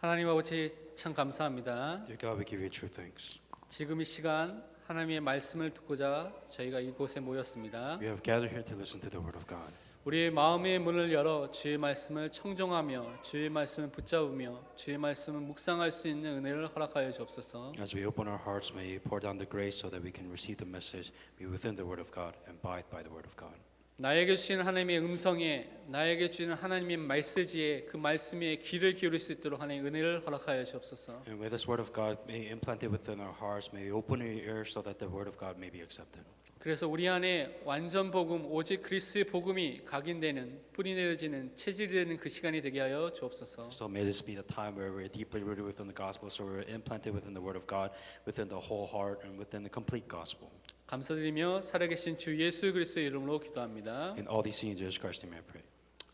하나님 아버지 참 감사합니다. Dear God, we give you true thanks. 지금 이 시간 하나님의 말씀을 듣고자 저희가 이곳에 모였습니다. We have gathered here to listen to the word of God. 우리의 마음의 문을 열어 주의 말씀을 청종하며 주의 말씀을 붙잡으며 주의 말씀을 묵상할 수 있는 은혜를 허락하여 주옵소서. As we open our hearts, may you pour down the grace so that we can receive the message, be within the word of God, and abide by the word of God. 나에게 주시는 하나님의 음성에 나에게 주시는 하나님의 메시지에 그 말씀에 귀를 기울일 수 있도록 하나님의 은혜를 허락하여 주옵소서. And with this word of God, may you implant it within our hearts, may you open our ears so that the word of God may be accepted. 그래서 우리 안에 완전 복음 오직 그리스도의 복음이 각인되는 뿌리 내려지는 체질이 되는 그 시간이 되게 하여 주옵소서. So may this be the time where we're deeply rooted within the gospel, so we're implanted within the word of God, within the whole heart, and within the complete gospel. 감사드리며 살아계신 주 예수 그리스도의 이름으로 기도합니다. In all these things, in Jesus Christ's name I pray.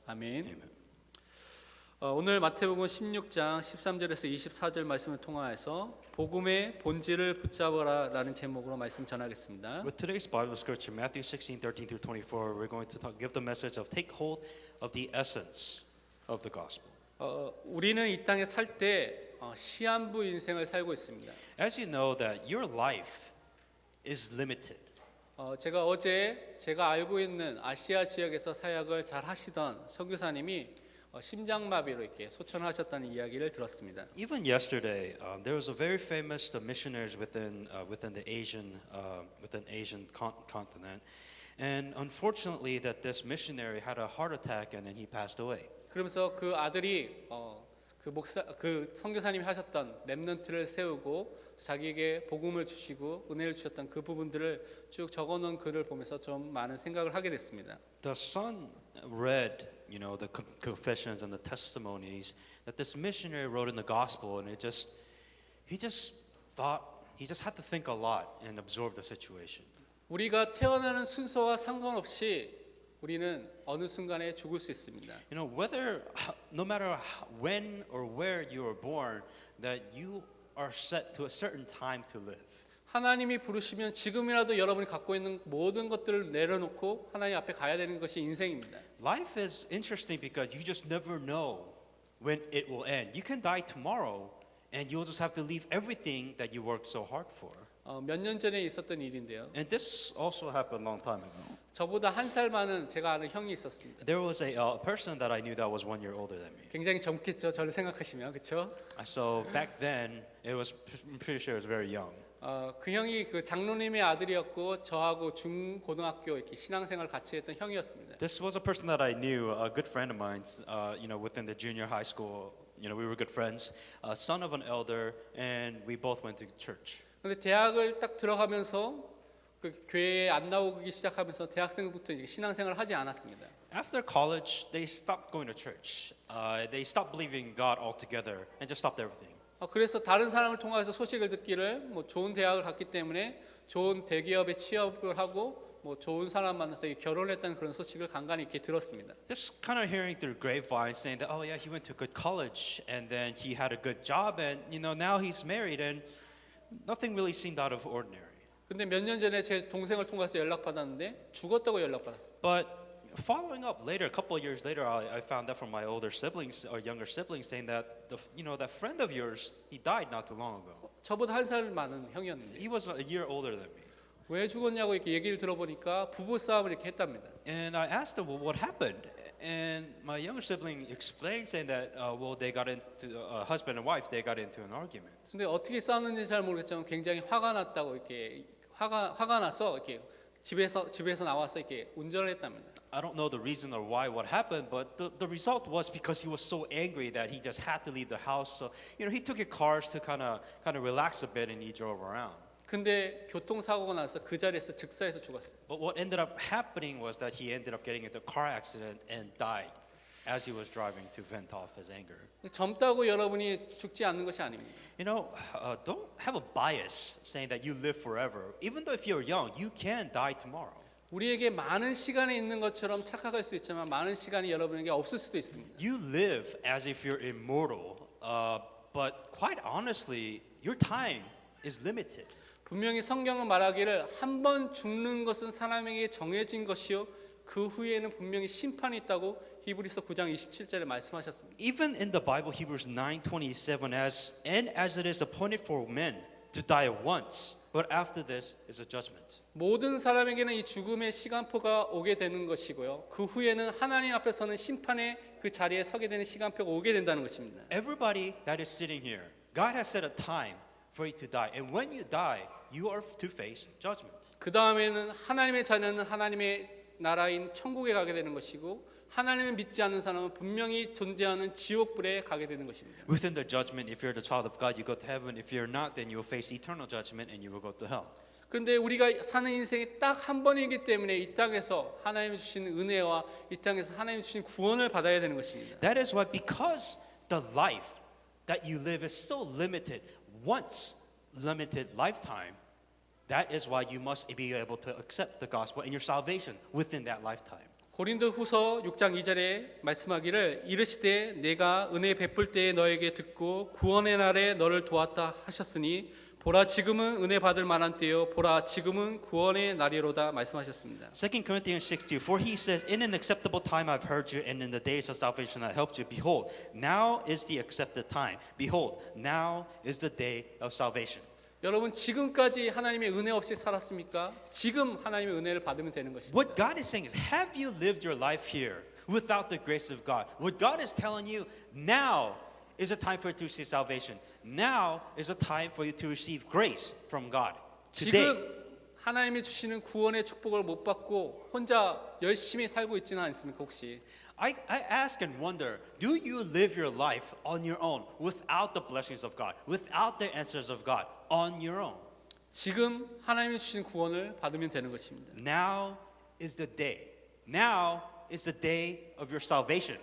아멘. Amen. 오늘 마태복음 16장 13절에서 24절 말씀을 통하여서 복음의 본질을 붙잡아라라는 제목으로 말씀 전하겠습니다. With today's Bible scripture, Matthew 16:13 through 24, we're going to give the message of take hold of the essence of the gospel. 우리는 이 땅에 살 때 시한부 인생을 살고 있습니다. As you know that your life is limited. 제가 어제 제가 알고 있는 아시아 지역에서 사역을 잘 하시던 선교사님이 심장마비로 이렇게 소천하셨다는 이야기를 들었습니다. Even yesterday, there was a very famous missionaries within the Asian continent, and unfortunately, that this missionary had a heart attack and then he passed away. 그러면서 그 아들이 그 선교사님이 하셨던 렘넌트를 세우고 자기에게 복음을 주시고 은혜를 주셨던 그 부분들을 쭉 적어놓은 글을 보면서 좀 많은 생각을 하게 됐습니다. The son read, the confessions and the testimonies that this missionary wrote in the gospel, and he just had to think a lot and absorb the situation. 우리가 태어나는 순서와 상관없이 우리는 어느 순간에 죽을 수 있습니다. No matter when or where you were born, that you are set to a certain time to live. 하나님이 부르시면 지금이라도 여러분이 갖고 있는 모든 것들을 내려놓고 하나님 앞에 가야 되는 것이 인생입니다. Life is interesting because you just never know when it will end. You can die tomorrow, and you'll just have to leave everything that you worked so hard for. 몇 년 전에 있었던 일인데요. And this also happened a long time ago. 저보다 한 살 많은 제가 아는 형이 있었습니다. There was a person that I knew that was 1 year older than me. 굉장히 젊겠죠. 저를 생각하시면 그렇죠? So back then, I'm pretty sure it was very young. 그 형이 그 장로님의 아들이었고 저하고 중고등학교 이렇게 신앙생활 같이 했던 형이었습니다. This was a person that I knew, a good friend of mine. Within the junior high school, we were good friends. Son of an elder, and we both went to church. 근데 대학을 딱 들어가면서 그 교회에 안 나오기 시작하면서 대학생부터 이제 신앙생활을 하지 않았습니다. After college, they stopped going to church. They stopped believing God altogether and just stopped everything. 그래서 다른 사람을 통해서 소식을 듣기를 뭐 좋은 대학을 갔기 때문에 좋은 대기업에 취업을 하고 뭐 좋은 사람 만나서 결혼했다는 그런 소식을 간간히 이렇게 들었습니다. Just kind of hearing through grapevines, saying that, oh yeah, he went to a good college and then he had a good job and now he's married and nothing really seemed out of ordinary. 근데 몇 년 전에 제 동생을 통해서 연락 받았는데 죽었다고 연락 받았어요. But following up later, a couple of years later, I found out from my older siblings or younger siblings saying that that friend of yours, he died not too long ago. 저보다 한 살 많은 형이었는데 He was a year older than me. 왜 죽었냐고 이렇게 얘기를 들어보니까 부부 싸움을 이렇게 했답니다. And I asked him, well, what happened? And my younger sibling explained, saying that, they got into husband and wife, they got into an argument. 근데 어떻게 싸웠는지 잘 모르겠지만 굉장히 화가 났다고 이렇게 화가 나서 이렇게 집에서 나와서 이렇게 운전을 했답니다. I don't know the reason or why what happened, but the result was because he was so angry that he just had to leave the house. So he took his cars to kind of relax a bit and he drove around. 근데 교통사고가 나서 그 자리에서 즉사해서 죽었어요. But what ended up happening was that he ended up getting into a car accident and died as he was driving to vent off his anger. 젊다고 여러분이 죽지 않는 것이 아닙니다. Don't have a bias saying that you live forever. Even though if you're young, you can die tomorrow. 우리에게 많은 시간이 있는 것처럼 착각할 수 있지만 많은 시간이 여러분에게 없을 수도 있습니다. You live as if you're immortal, but quite honestly, your time is limited. 분명히 성경은 말하기를 한 번 죽는 것은 사람에게 정해진 것이요 그 후에는 분명히 심판이 있다고 히브리서 9장 27절에 말씀하셨습니다. Even in the Bible, Hebrews 9:27, as it is appointed for men to die once, but after this is a judgment. 모든 사람에게는 이 죽음의 시간표가 오게 되는 것이고요. 그 후에는 하나님 앞에서는 심판의 그 자리에 서게 되는 시간표가 오게 된다는 것입니다. Everybody that is sitting here, God has set a time for you to die, and when you die, you are to face judgment. 그 다음에는 하나님의 자녀는 하나님의 나라인 천국에 가게 되는 것이고 하나님을 믿지 않는 사람은 분명히 존재하는 지옥불에 가게 되는 것입니다. Within the judgment, if you're the child of God, you go to heaven. If you're not, then you will face eternal judgment and you will go to hell. 그런데 우리가 사는 인생이 딱 한 번이기 때문에 이 땅에서 하나님이 주시는 은혜와 이 땅에서 하나님이 주신 구원을 받아야 되는 것입니다. That is why, because the life that you live is so limited, once limited lifetime, that is why you must be able to accept the gospel and your salvation within that lifetime. 고린도후서 6장 2절에 말씀하기를 이르시되 내가 은혜 베풀 때에 너에게 듣고 구원의 날에 너를 도왔다 하셨으니 보라 지금은 은혜 받을 만한 때요 보라 지금은 구원의 날이로다 말씀하셨습니다. 2 Corinthians 6:2, for he says, in an acceptable time I've heard you, and in the days of salvation I helped you. Behold, now is the accepted time. Behold, now is the day of salvation. 여러분 지금까지 하나님의 은혜 없이 살았습니까? 지금 하나님의 은혜를 받으면 되는 것입니다. What God is saying is, have you lived your life here without the grace of God? What God is telling you, now is a time for you to receive salvation. Now is a time for you to receive grace from God. Today. 지금 하나님이 주시는 구원의 축복을 못 받고 혼자 열심히 살고 있지는 않습니까 혹시? I ask and wonder, do you live your life on your own without the blessings of God, without the answers of God, on your own? 지금 하나님이 주신 구원을 받으면 되는 것입니다. Now is the day. Now is the day of your salvation.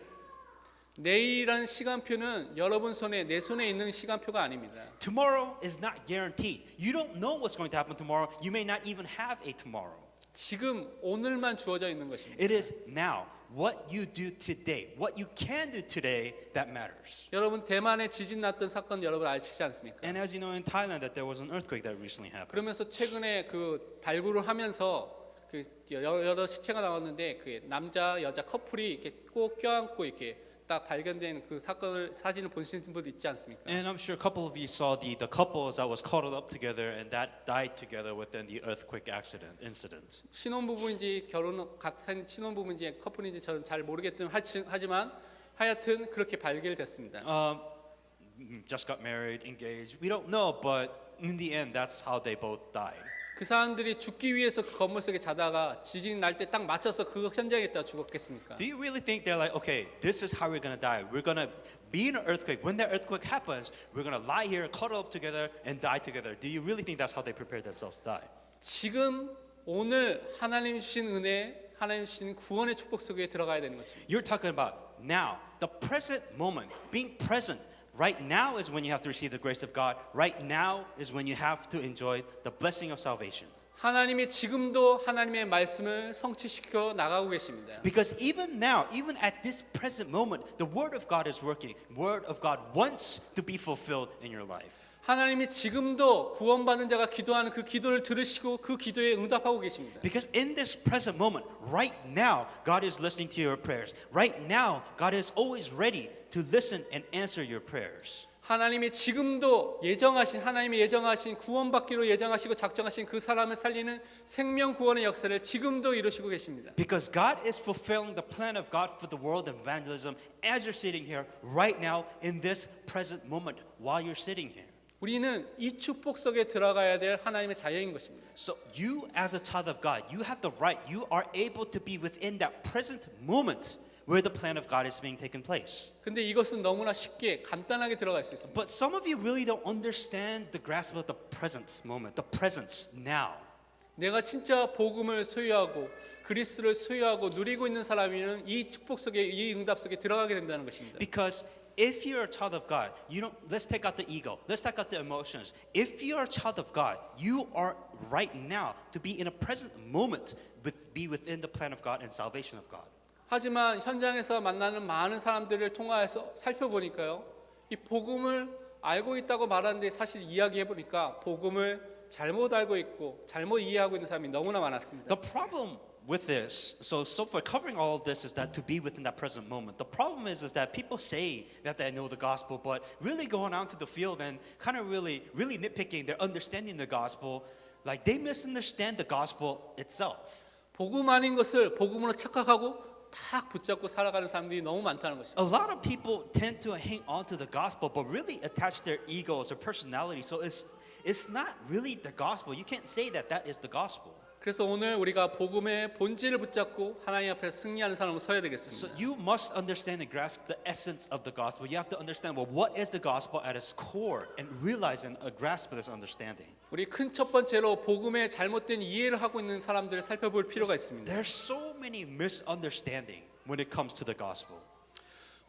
내일이라는 시간표는 여러분 손에 내 손에 있는 시간표가 아닙니다. Tomorrow is not guaranteed. You don't know what's going to happen tomorrow. You may not even have a tomorrow. 지금 오늘만 주어져 있는 것입니다. It is now. What you do today, what you can do today, that matters. 여러분 대만에 지진 났던 사건 여러분 아시지 않습니까? And as you know, in Thailand, that there was an earthquake that recently happened. 그러면서 최근에 그 발굴을 하면서 그 여러 시체가 나왔는데 그 남자 여자 커플이 이렇게 꼭 껴안고 이렇게 딱 발견된 그 사진을 보신 분도 있지 않습니까? And I'm sure a couple of you saw the couples that was cuddled up together and that died together within the earthquake incident. 신혼부부인지 같은 신혼부부인지 커플인지 저는 잘 모르겠지만 하지만 하여튼 그렇게 발견됐습니다. Just got married, engaged. We don't know, but in the end, that's how they both died. 그 사람들이 죽기 위해서 그 건물 속에 자다가 지진 날 때 딱 맞춰서 그 현장에 있다가 죽었겠습니까? Do you really think they're like, okay, this is how we're gonna die? We're gonna be in an earthquake. When that earthquake happens, we're gonna lie here, cuddle up together, and die together. Do you really think that's how they prepared themselves to die? 지금 오늘 하나님 주신 은혜, 하나님 주신 구원의 축복 속에 들어가야 되는 것입니다. You're talking about now, the present moment, being present. Right now is when you have to receive the grace of God. Right now is when you have to enjoy the blessing of salvation. 하나님이 지금도 하나님의 말씀을 성취시켜 나가고 계십니다. Because even now, even at this present moment, the Word of God is working. Word of God wants to be fulfilled in your life. 하나님이 지금도 구원받은 자가 기도하는 그 기도를 들으시고 그 기도에 응답하고 계십니다. Because in this present moment, right now, God is listening to your prayers. Right now, God is always ready to listen and answer your prayers. 하나님이 지금도 하나님이 예정하신 구원받기로 예정하시고 작정하신 그 사람을 살리는 생명 구원의 역사를 지금도 이루시고 계십니다. Because God is fulfilling the plan of God for the world evangelism as you're sitting here right now in this present moment while you're sitting here. 우리는 이 축복 속에 들어가야 될 하나님의 자녀인 것입니다. So you as a child of God, you have the right, you are able to be within that present moment where the plan of God is being taken place. 근데 이것은 너무나 쉽게 간단하게 들어갈 수 있습니다. But some of you really don't understand the grasp of the present moment, the presence now. 내가 진짜 복음을 소유하고 그리스도를 소유하고 누리고 있는 사람이면 이 축복 속에 이 응답 속에 들어가게 된다는 것입니다. Because if you're a child of God, let's take out the ego, let's take out the emotions. If you're a child of God, you are right now to be in a present moment, be within the plan of God and salvation of God. 하지만 현장에서 만나는 많은 사람들을 통하여서 살펴보니까요. 이 복음을 알고 있다고 말하는데 사실 이야기해 보니까 복음을 잘못 알고 있고 잘못 이해하고 있는 사람이 너무나 많았습니다. The problem with this, so for covering all of this is that to be within that present moment. The problem is that people say that they know the gospel, but really going out to the field and kind of really nitpicking, they're understanding the gospel, like they misunderstand the gospel itself. 복음 아닌 것을 복음으로 착각하고 딱 붙잡고 살아가는 사람들이 너무 많다는 것입니다. A lot of people tend to hang on to the gospel, but really attach their egos or personality. So it's not really the gospel. You can't say that is the gospel. 그래서 오늘 우리가 복음의 본질을 붙잡고 하나님 앞에 승리하는 사람으로 서야 So 되겠습니다. you must understand and grasp the essence of the gospel. You have to understand, well, what is the gospel at its core, and realize and grasp this understanding. 우리 큰 첫 번째로 복음의 잘못된 이해를 하고 있는 사람들을 살펴볼 필요가 있습니다. There's so many misunderstandings when it comes to the gospel.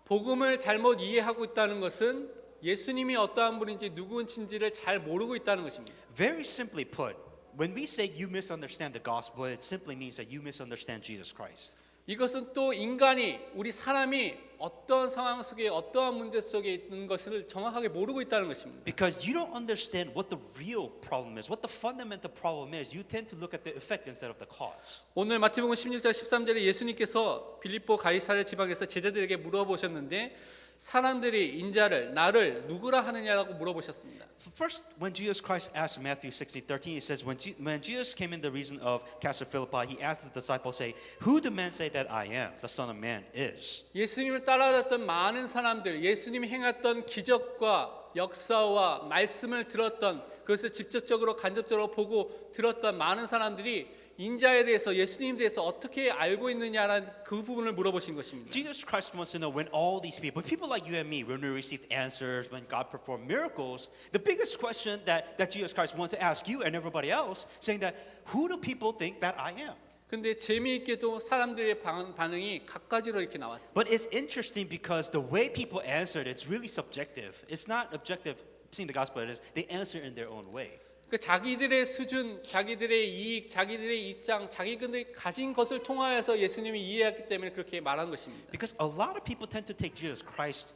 복음을 잘못 이해하고 있다는 것은 예수님이 어떠한 분인지 누구인지를 잘 모르고 있다는 것입니다. Very simply put, when we say you misunderstand the gospel, it simply means that you misunderstand Jesus Christ. 이것은 또 인간이 우리 사람이 어떠한 상황 속에 어떠한 문제 속에 있는 것을 정확하게 모르고 있다는 것입니다. Because you don't understand what the real problem is, what the fundamental problem is. You tend to look at the effect instead of the cause. 오늘 마태복음 16장 13절에 예수님께서 빌립보 가이사랴 지방에서 제자들에게 물어보셨는데 사람들이 인자를 나를 누구라 하느냐라고 물어보셨습니다. First, when Jesus Christ asked Matthew 16:13, it says, when Jesus came in the region of Caesarea Philippi, he asked the disciples, say, who do men say that I am, the Son of Man, is? 예수님을 따라갔던 많은 사람들, 예수님이 행했던 기적과 역사와 말씀을 들었던 그것을 직접적으로 간접적으로 보고 들었던 많은 사람들이 인자에 대해서 예수님에 대해서 어떻게 알고 있느냐라는 그 부분을 물어보신 것입니다. Jesus Christ wants to know when all these people like you and me, when we receive answers, when God performed miracles, the biggest question that Jesus Christ wants to ask you and everybody else, saying that, who do people think that I am? 근데 재미있게도 사람들의 반응이 각가지로 이렇게 나왔습니다. But it's interesting because the way people answered, it's really subjective. It's not objective, seeing the gospel, it is they answer in their own way. 그 자기들의 수준, 자기들의 이익, 자기들의 입장, 자기들이 가진 것을 통하여서 예수님이 이해했기 때문에 그렇게 말한 것입니다. Because a lot of people tend to take Jesus Christ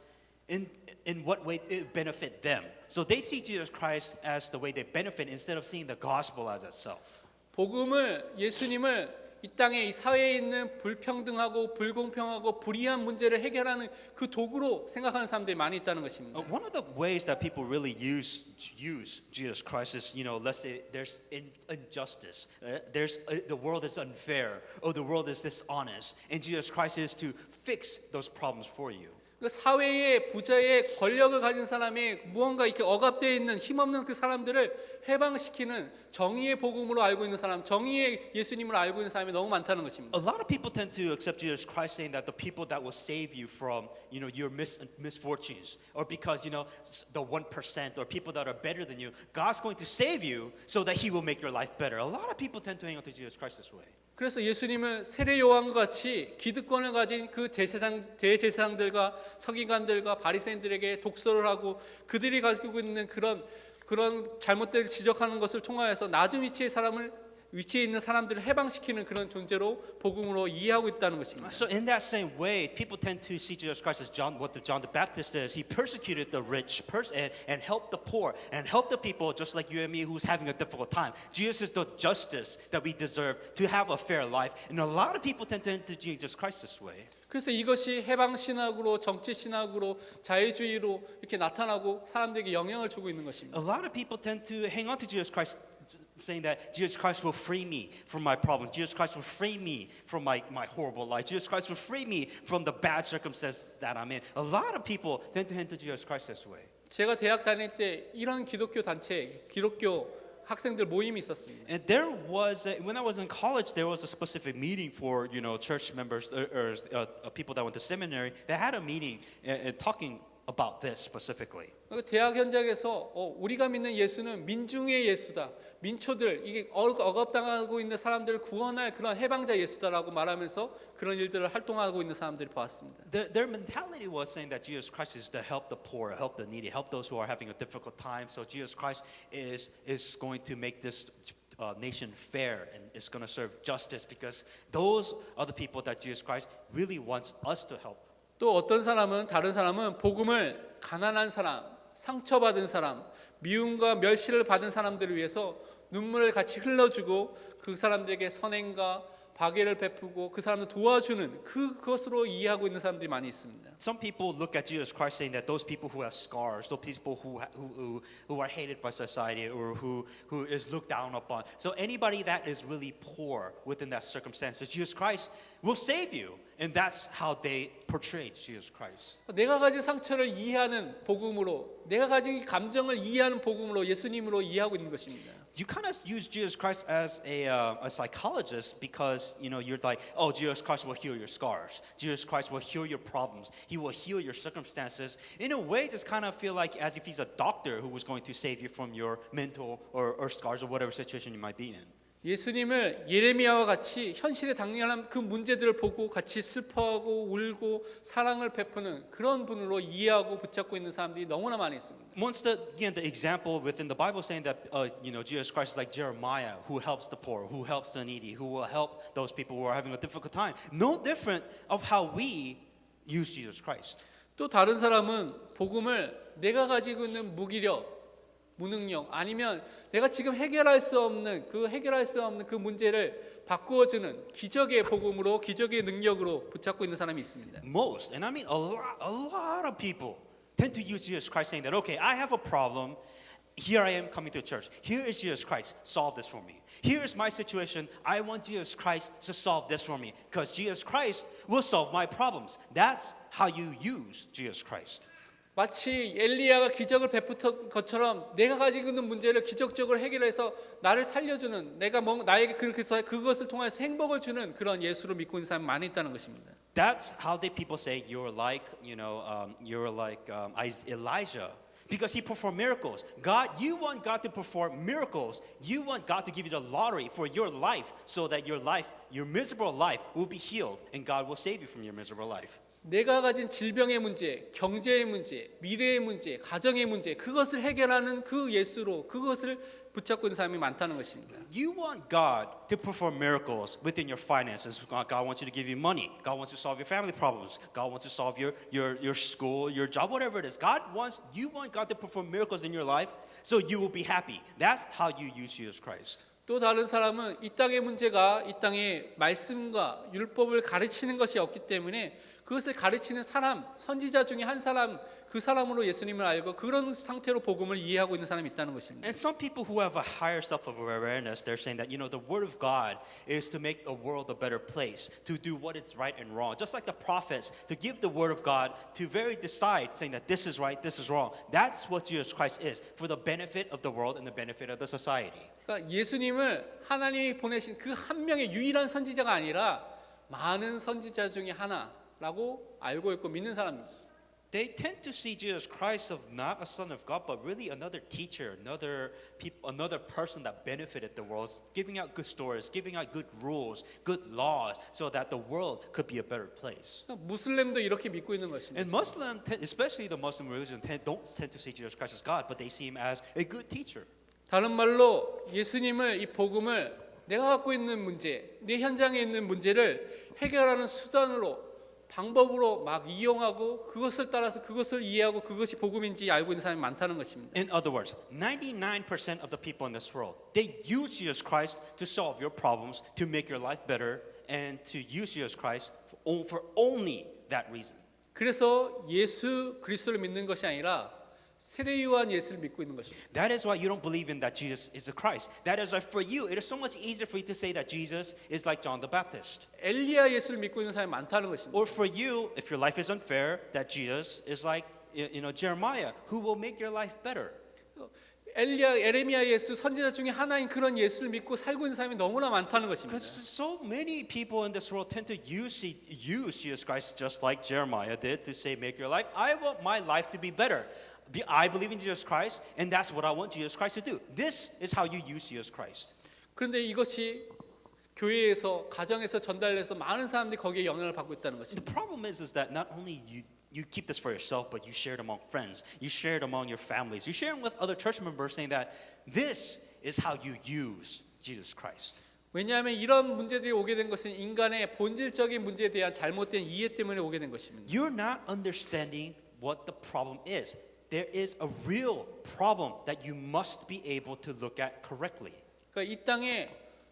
in what way it benefit them. So they see Jesus Christ as the way they benefit instead of seeing the gospel as itself. 복음을 예수님을 이 땅에 이 사회에 있는 불평등하고 불공평하고 불이한 문제를 해결하는 그 도구로 생각하는 사람들이 많이 있다는 것입니다. One of the ways that people really use Jesus Christ is, let's say there's injustice, the world is unfair, or the world is dishonest, and Jesus Christ is to fix those problems for you. 그 사회의 부자의 권력을 가진 사람이 무언가 이렇게 억압되어 있는 힘없는 그 사람들을 해방시키는 정의의 복음으로 알고 있는 사람, 정의의 예수님을 알고 있는 사람이 너무 많다는 것입니다. A lot of people tend to accept Jesus Christ saying that the people that will save you from, your misfortunes, or because, the 1% or people that are better than you, God's going to save you so that He will make your life better. A lot of people tend to hang on to Jesus Christ this way. 그래서 예수님은 세례 요한과 같이 기득권을 가진 그 대제사장들과 서기관들과 바리새인들에게 독서를 하고 그들이 가지고 있는 그런 잘못된 지적하는 것을 통하여서 낮은 위치에 있는 사람들을 해방시키는 그런 존재로 복음으로 이해하고 있다는 것입니다. So in that same way, people tend to see Jesus Christ as John the Baptist is. He persecuted the rich and helped the poor and helped the people just like you and me who's having a difficult time. Jesus is the justice that we deserve to have a fair life. And a lot of people tend to enter Jesus Christ this way. 그래서 이것이 해방신학으로 정치신학으로 자유주의로 이렇게 나타나고 사람들에게 영향을 주고 있는 것입니다. A lot of people tend to hang on to Jesus Christ saying that Jesus Christ will free me from my problems. Jesus Christ will free me from my horrible life. Jesus Christ will free me from the bad circumstances that I'm in. A lot of people tend to enter Jesus Christ this way. 제가 대학 다닐 때 이런 기독교 단체, 기독교 학생들 모임이 있었습니다. And there was, when I was in college, there was a specific meeting for, church members or people that went to seminary. They had a meeting talking about this specifically. 대학 현장에서 우리가 믿는 예수는 민중의 예수다. 민초들, 이게 억압당하고 있는 사람들을 구원할 그런 해방자 예수다라고 말하면서 그런 일들을 활동하고 있는 사람들을 봤습니다. Their mentality was saying that Jesus Christ is to help the poor, help the needy, help those who are having a difficult time. So Jesus Christ is going to make this nation fair and is going to serve justice because those are the people that Jesus Christ really wants us to help. 또 어떤 사람은 다른 사람은 복음을 가난한 사람, 상처받은 사람, 미움과 멸시를 받은 사람들을 위해서 눈물을 같이 흘려주고 그 사람들에게 선행과 박애를 베푸고 그 사람을 도와주는 그것으로 이해하고 있는 사람들이 많이 있습니다. Some people look at Jesus Christ saying that those people who have scars, those people who are hated by society or who is looked down upon. So anybody that is really poor within that circumstance, Jesus Christ will save you. And that's how they portrayed Jesus Christ. 내가 가진 상처를 이해하는 복음으로, 내가 가진 감정을 이해하는 복음으로 예수님으로 이해하고 있는 것입니다. You kind of use Jesus Christ as a psychologist because you're like, oh, Jesus Christ will heal your scars. Jesus Christ will heal your problems. He will heal your circumstances. In a way, just kind of feel like as if he's a doctor who was going to save you from your mental or scars or whatever situation you might be in. 예수님을 예레미야와 같이 현실에 당면한 그 문제들을 보고 같이 슬퍼하고 울고 사랑을 베푸는 그런 분으로 이해하고 붙잡고 있는 사람들이 너무나 많이 있습니다. Once the example within the Bible saying that Jesus Christ is like Jeremiah who helps the poor, who helps the needy, who will help those people who are having a difficult time. No different of how we use Jesus Christ. 또 다른 사람은 복음을 내가 가지고 있는 무기력, 무능력 아니면 내가 지금 해결할 수 없는 그 문제를 바꾸어주는 기적의 복음으로 기적의 능력으로 붙잡고 있는 사람이 있습니다. Most, and I mean a lot of people tend to use Jesus Christ saying that, okay, I have a problem. Here I am coming to church. Here is Jesus Christ. Solve this for me. Here is my situation. I want Jesus Christ to solve this for me because Jesus Christ will solve my problems. That's how you use Jesus Christ. 마치 엘리야가 기적을 베푸던 것처럼 내가 가지고 있는 문제를 기적적으로 해결해서 나를 살려주는 나에게 그렇게 해서 그것을 통해서 행복을 주는 그런 예수를 믿고 있는 사람이 많이 있다는 것입니다. That's how people say you're like Elijah. Because he performed miracles. You want God to perform miracles. You want God to give you the lottery for your life so that your miserable life will be healed and God will save you from your miserable life. 내가 가진 질병의 문제, 경제의 문제, 미래의 문제, 가정의 문제 그것을 해결하는 그 예수로 그것을 붙잡고 있는 사람이 많다는 것입니다. You want God to perform miracles within your finances. God wants you to give you money. God wants to solve your family problems. God wants to solve your school, your job, whatever it is. You want God to perform miracles in your life so you will be happy. That's how you use Jesus Christ. 또 다른 사람은 이 땅의 문제가 이 땅의 말씀과 율법을 가르치는 것이 없기 때문에 그것을 가르치는 사람, 선지자 중에 한 사람, 그 사람으로 예수님을 알고 그런 상태로 복음을 이해하고 있는 사람이 있다는 것입니다. And some people who have a higher self of awareness, they're saying that the word of God is to make the world a better place, to do what is right and wrong. Just like the prophets, to give the word of God, to very decide, saying that this is right, this is wrong. That's what Jesus Christ is, for the benefit of the world and the benefit of the society. 그러니까 예수님을 하나님이 보내신 그 한 명의 유일한 선지자가 아니라 많은 선지자 중에 하나라고 알고 있고 믿는 사람입니다. They tend to see Jesus Christ of not a son of God, but really another teacher, another person that benefited the world, giving out good stories, giving out good rules, good laws, so that the world could be a better place. 무슬림도 이렇게 믿고 있는 것입니다. And especially the Muslim religion, don't tend to see Jesus Christ as God, but they see him as a good teacher. 다른 말로 예수님을 이 복음을 내가 갖고 있는 문제, 내 현장에 있는 문제를 해결하는 수단으로 방법으로 막 이용하고 그것을 따라서 그것을 이해하고 그것이 복음인지 알고 있는 사람이 많다는 것입니다. In other words, 99% of the people in this world, they use Jesus Christ to solve your problems, to make your life better, and to use Jesus Christ for only that reason. 그래서 예수 그리스도를 믿는 것이 아니라 세례요한 예수를 믿고 있는 것입니다. That is why you don't believe in that Jesus is the Christ. That is why for you, it is so much easier for you to say that Jesus is like John the Baptist. 엘리야 예수를 믿고 있는 사람이 많다는 것입니다. Or for you, if your life is unfair, that Jesus is like Jeremiah, who will make your life better. 에레미야 예수 선지자 중에 하나인 그런 예수를 믿고 살고 있는 사람이 너무나 많다는 것입니다. Because so many people in this world tend to use Jesus Christ just like Jeremiah did to say, make your life. I want my life to be better. I believe in Jesus Christ, and that's what I want Jesus Christ to do. This is how you use Jesus Christ. 그런데 이것이 교회에서 가정에서 전달돼서 많은 사람들이 거기에 영향을 받고 있다는 것입니다. The problem is that not only you keep this for yourself, but you share it among friends. You share it among your families. You share it with other church members, saying that this is how you use Jesus Christ. 왜냐하면 이런 문제들이 오게 된 것은 인간의 본질적인 문제에 대한 잘못된 이해 때문에 오게 된 것입니다. You're not understanding what the problem is. There is a real problem that you must be able to look at correctly. 그러니까 이 땅에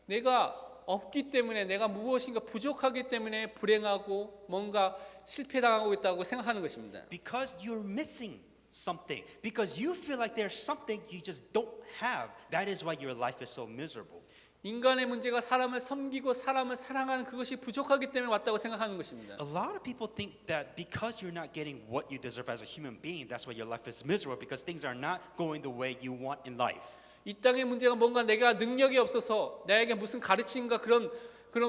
내가 없기 때문에 내가 무엇인가 부족하기 때문에 불행하고 뭔가 실패당하고 있다고 생각하는 것입니다. Because you're missing something. Because you feel like there's something you just don't have. That is why your life is so miserable. 인간의 문제가 사람을 섬기고 사람을 사랑하는 그것이 부족하기 때문에 왔다고 생각하는 것입니다. A lot of people think that because you're not getting what you deserve as a human being, that's why your life is miserable because things are not going the way you want in life. 이 땅의 문제가 뭔가 내가 능력이 없어서 나에게 무슨 가르침과 그런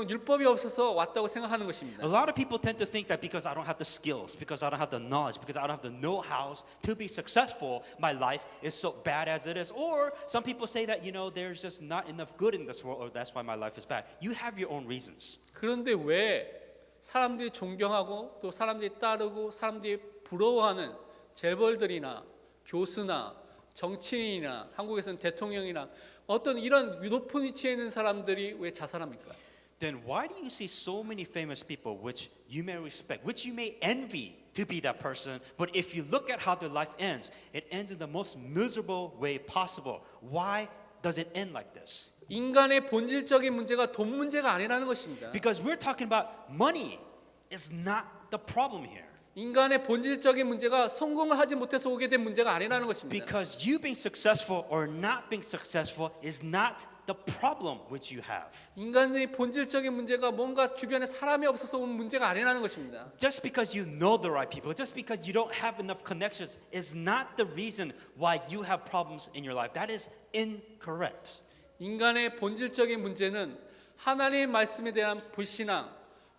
율법이 없어서 왔다고 생각하는 것입니다. A lot of people tend to think that because I don't have the skills, because I don't have the knowledge, because I don't have the know-how to be successful, my life is so bad as it is. Or some people say that, there's just not enough good in this world, or that's why my life is bad. You have your own reasons. 그런데 왜 사람들이 존경하고 또 사람들이 따르고 사람들이 부러워하는 재벌들이나 교수나 정치인이나 한국에서는 대통령이나 어떤 이런 높은 위치에 있는 사람들이 왜 자살합니까? Then why do you see so many famous people which you may respect, which you may envy to be that person, but if you look at how their life ends, it ends in the most miserable way possible. Why does it end like this? 인간의 본질적인 문제가 돈 문제가 아니라는 것입니다. Because we're talking about money is not the problem here. 인간의 본질적인 문제가 성공을 하지 못해서 오게 된 문제가 아니라는 것입니다. Because you being successful or not being successful is not the problem which you have. 인간의 본질적인 문제가 뭔가 주변에 사람이 없어서 온 문제가 아니라는 것입니다. Just because you know the right people, just because you don't have enough connections is not the reason why you have problems in your life. That is incorrect. 인간의 본질적인 문제는 하나님의 말씀에 대한 불신앙,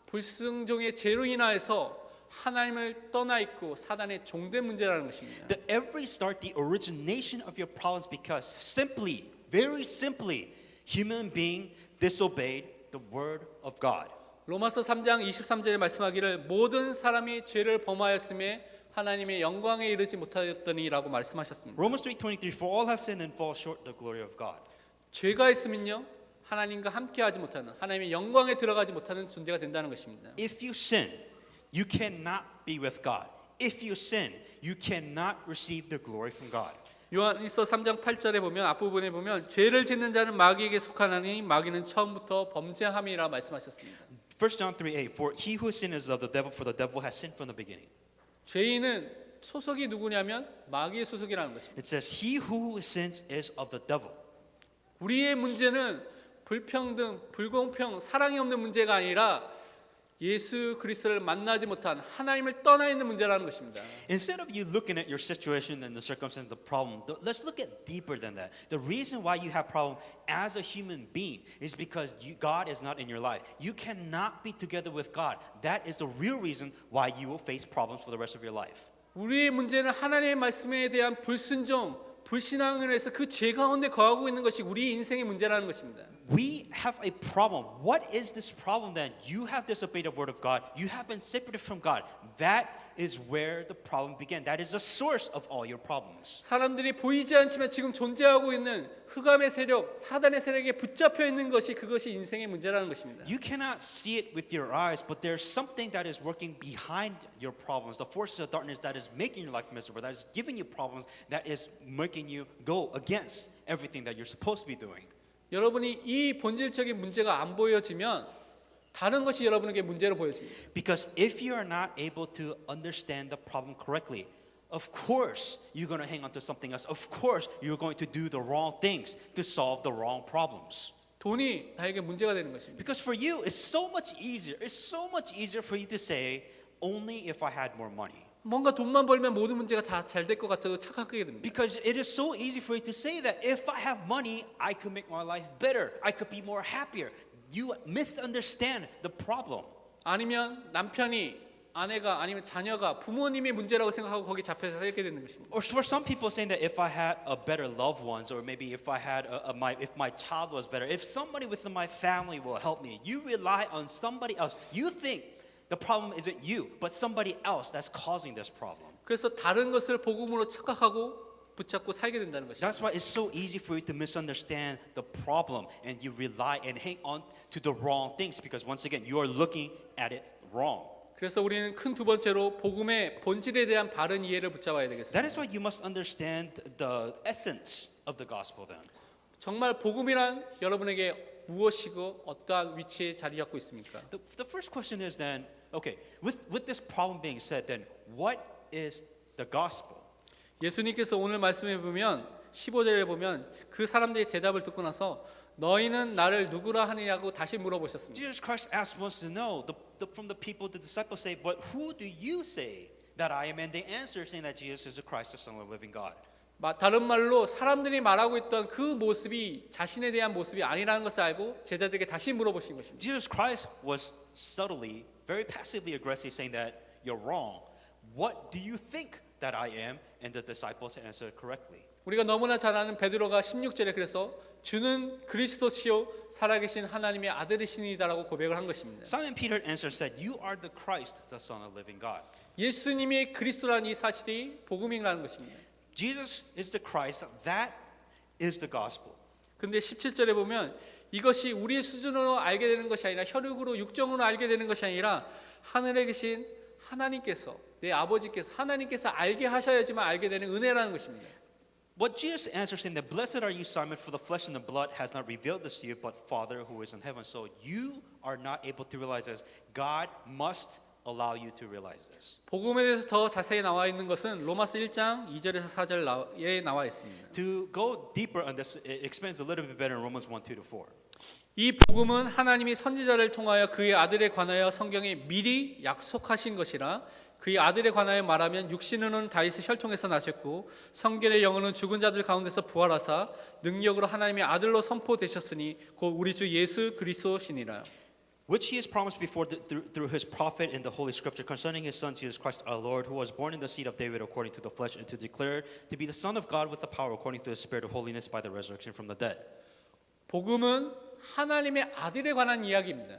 불순종의 죄로 인하여서 하나님을 떠나 있고 사단의 종된 문제라는 것입니다. The every start, the origination of your problems because simply, very simply, human being disobeyed the word of God. 로마서 3장 23절에 말씀하기를 모든 사람이 죄를 범하였음에 하나님의 영광에 이르지 못하였더니라고 말씀하셨습니다. Romans 3:23 For all have sinned and fall short of the glory of God. 죄가 있으면요 하나님과 함께하지 못하는 하나님의 영광에 들어가지 못하는 존재가 된다는 것입니다. If you sin, you cannot be with God. If you sin, you cannot receive the glory from God. 요한일서 3장 8절에 보면 앞부분에 보면 죄를 짓는 자는 마귀에게 속하나니 마귀는 처음부터 범죄함이라 말씀하셨습니다. 1 John 3:8 For he who sinned is of the devil, for the devil has sinned from the beginning. 죄인은 소속이 누구냐면 마귀의 소속이라는 것입니다. It says he who sins is of the devil. 우리의 문제는 불평등, 불공평, 사랑이 없는 문제가 아니라 예수 그리스도를 만나지 못한 하나님을 떠나 있는 문제라는 것입니다. Instead of you looking at your situation and the circumstance, the problem, let's look at deeper than that. The reason why you have problem as a human being is because God is not in your life. You cannot be together with God. That is the real reason why you will face problems for the rest of your life. 우리의 문제는 하나님의 말씀에 대한 불순종, 불신앙으로 해서 그 죄 가운데 거하고 있는 것이 우리 인생의 문제라는 것입니다. We have a problem. What is this problem then? You have disobeyed the word of God. You have been separated from God. That is where the problem began. That is the source of all your problems. 사람들이 보이지 않지만 지금 존재하고 있는 흑암의 세력, 사단의 세력에 붙잡혀 있는 것이 그것이 인생의 문제라는 것입니다. You cannot see it with your eyes, but there's something that is working behind your problems. The forces of darkness that is making your life miserable, that is giving you problems, that is making you go against everything that you're supposed to be doing. 여러분이 이 본질적인 문제가 안 보여지면 다른 것이 여러분에게 문제로 보여집니다. Because if you are not able to understand the problem correctly, of course you're going to hang on to something else. Of course you're going to do the wrong things to solve the wrong problems. 돈이 나에게 문제가 되는 것입니다. Because for you, it's so much easier. It's so much easier for you to say, only if I had more money. 뭔가 돈만 벌면 모든 문제가 다 잘 될 것 같아도 착각하게 됩니다. Because it is so easy for you to say that if I have money, I could make my life better. I could be more happier. You misunderstand the problem. 아니면 남편이 아내가 아니면 자녀가 부모님의 문제라고 생각하고 거기 잡혀서 살게 되는 것입니다. Or for some people saying that if I had a better loved ones, or maybe if I had if my child was better, if somebody within my family will help me, you rely on somebody else. You think the problem isn't you, but somebody else that's causing this problem. 그래서 다른 것을 복음으로 착각하고 붙잡고 살게 된다는 것입니다. That's why it's so easy for you to misunderstand the problem and you rely and hang on to the wrong things because once again you are looking at it wrong. 그래서 우리는 큰 두 번째로 복음의 본질에 대한 바른 이해를 붙잡아야 되겠습니다. That is why you must understand the essence of the gospel then. 정말 복음이란 여러분에게 무엇이고 어떠한 위치에 자리 잡고 있습니까? The first question is then, okay, with this problem being said, then what is the gospel? 예수님께서 오늘 말씀해 보면 15절에 보면 그 사람들의 대답을 듣고 나서 너희는 나를 누구라 하느냐고 다시 물어보셨습니다. Jesus Christ wants to know from the people, the disciples say, but who do you say that I am? And they answer saying that Jesus is the Christ, the Son of the living God. 다른 말로 사람들이 말하고 있던 그 모습이 자신에 대한 모습이 아니라는 것을 알고 제자들에게 다시 물어보신 것입니다. Jesus Christ was subtly, very passively aggressive saying that you're wrong. What do you think that I am? And the disciples answered correctly. 우리가 너무나 잘 아는 베드로가 16절에 그래서 주는 그리스도시요 살아계신 하나님의 아들이시니다라고 고백을 한 것입니다. Simon Peter answered said, "You are the Christ, the Son of the living God." 예수님이 그리스도라는 이 사실이 복음이라는 것입니다. Jesus is the Christ. That is the gospel. 근데 17절에 보면 이것이 우리의 수준으로 알게 되는 것이 아니라 혈육으로 육정으로 알게 되는 것이 아니라 하늘에 계신 하나님께서 내 아버지께서 하나님께서 알게 하셔야지만 알게 되는 은혜라는 것입니다. What Jesus answers saying that blessed are you, Simon, for the flesh and the blood has not revealed this to you, but Father who is in heaven. So you are not able to realize this. God must allow you to realize this. 복음에 대해서 더 자세히 나와 있는 것은 로마서 1장 2절에서 4절에 나와 있습니다. To go deeper on this, it explains a little bit better in Romans 1:2-4. 이 복음은 하나님이 선지자를 통하여 그의 아들에 관하여 성경에 미리 약속하신 것이라 그의 아들에 관하여 말하면 육신은 다윗의 혈통에서 나셨고 성결의 영혼은 죽은 자들 가운데서 부활하사 능력으로 하나님의 아들로 선포되셨으니 곧 우리 주 예수 그리스도시니라. Which he has promised before through his prophet in the Holy Scripture concerning his Son Jesus Christ our Lord, who was born in the seed of David according to the flesh, and to declare to be the Son of God with the power according to the Spirit of holiness by the resurrection from the dead. 복음은 하나님의 아들에 관한 이야기입니다.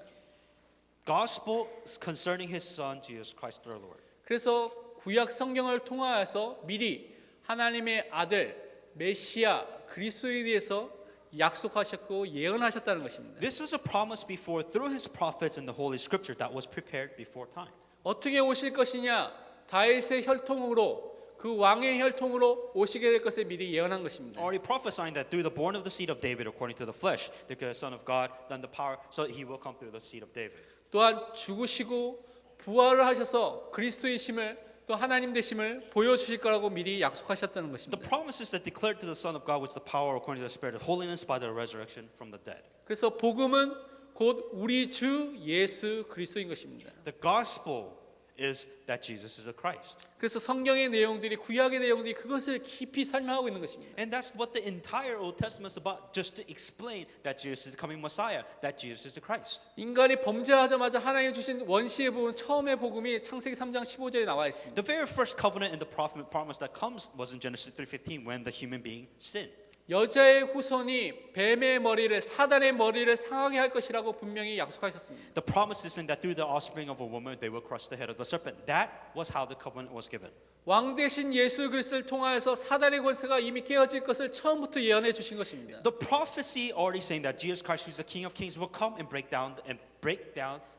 Gospel is concerning his Son Jesus Christ our Lord. 그래서 구약 성경을 통하여서 미리 하나님의 아들 메시아 그리스도에 대해서 약속하셨고 예언하셨다는 것입니다. This was a promise before through his prophets in the Holy Scripture that was prepared before time. 어떻게 오실 것이냐? 다윗의 혈통으로 그 왕의 혈통으로 오시게 될 것을 미리 예언한 것입니다. Already prophesying that through the born of the seed of David according to the flesh, the Son of God, then the power, so he will come through the seed of David. 또한 죽으시고 부활을 하셔서 그리스도이심을 또 하나님 되심을 보여주실 거라고 미리 약속하셨다는 The 것입니다. promises that declared to the Son of God, which the power according to the Spirit of holiness by the resurrection from the dead. 그래서 복음은 곧 우리 주 예수 그리스도인 것입니다. The gospel is that Jesus is the Christ. 그래서 성경의 내용들이 구약의 내용들이 그것을 깊이 설명하고 있는 것입니다. And that's what the entire Old Testament is about, just to explain that Jesus is the coming Messiah, that Jesus is the Christ. 인간이 범죄하자마자 하나님 주신 원시의 복음 처음의 복음이 창세기 3장 15절에 나와 있습니다. The very first covenant in the prophet promise that comes was in Genesis 3:15 when the human being sinned. 여자의 후손이 뱀의 머리를 사단의 머리를 상하게 할 것이라고 분명히 약속하셨습니다. The promise is in that through the offspring of a woman they will crush the head of the serpent. That was how the covenant was given. 왕 대신 예수 그리스도를 통하여서 사단의 권세가 이미 깨어질 것을 처음부터 예언해 주신 것입니다. The prophecy already saying that Jesus Christ, who is the King of Kings, will come and break down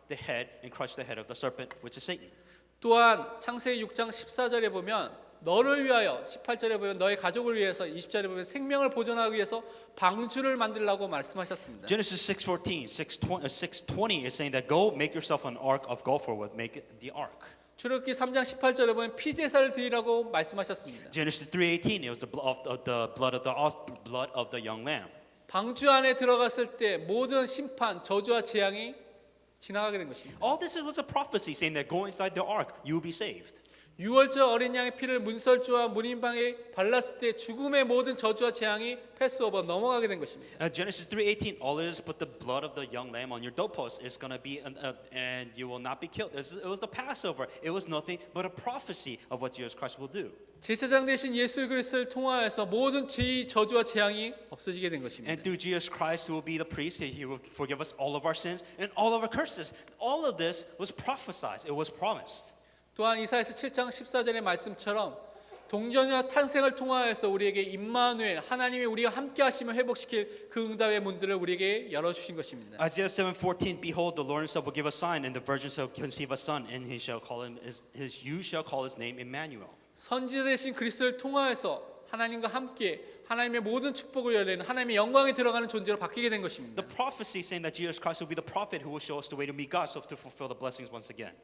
the head and crush the head of the serpent, which is Satan. 또한 창세기 6장 14절에 보면 너를 위하여 18절에 보면 너의 가족을 위해서 20절에 보면 생명을 보존하기 위해서 방주를 만들라고 말씀하셨습니다. Genesis 6:20 is saying that go make yourself an ark of gopher wood, make it the ark. 출애굽기 3장 18절에 보면 피제사를 드리라고 말씀하셨습니다. Genesis 3:18 it was the blood of the young lamb. 방주 안에 들어갔을 때 모든 심판, 저주와 재앙이 지나가게 된 것입니다. All this was a prophecy saying that go inside the ark, you will be saved. 유월절 어린 양의 피를 문설주와 문인방에 발랐을 때 죽음의 모든 저주와 재앙이 패스오버 넘어가게 된 것입니다. Genesis 3:18 all it is but the blood of the young lamb on your doorpost is going to be and you will not be killed. It was the Passover. It was nothing but a prophecy of what Jesus Christ will do. 제사장 대신 예수 그리스도를 통하여서 모든 죄의 저주와 재앙이 없어지게 된 것입니다. And through Jesus Christ who will be the priest, he will forgive us all of our sins and all of our curses. All of this was prophesied. It was promised. 또한 이사야서 7장 14절의 말씀처럼 동전과 탄생을 통하여서 우리에게 임마누엘 하나님이 우리가 함께 하시며 회복시킬 그 응답의 문들을 우리에게 열어주신 것입니다. Isaiah 7:14 Behold the Lord himself will give a sign and the virgin shall conceive a son and you shall call his name Emmanuel. 선지자 되신 그리스도를 통하여서 하나님과 함께 하나님의 모든 축복을 열리는 하나님의 영광에 들어가는 존재로 바뀌게 된 것입니다. The prophecy saying that Jesus Christ will be the prophet who will show us the way to meet God, so to fulfill the blessings once again.